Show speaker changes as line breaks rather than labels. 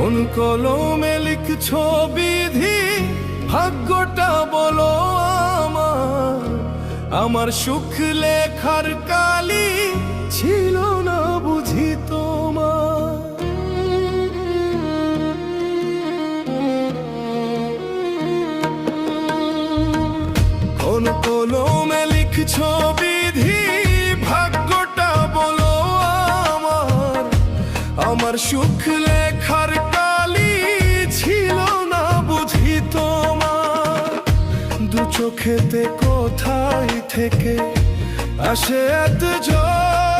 কোন কলমে লিখছো বিধি, ভাগ্যটা বলো আমার। আমার সুখ লেখার কালি ছিল না বুঝি তোমার। কোন কলমে লিখছো বিধি, ভাগ্যটা বলো আমার। আমার সুখ লেখার কালি ছিল না বুঝি তোমার। দু চোখেতে কোথায় থেকে আসে এত জল,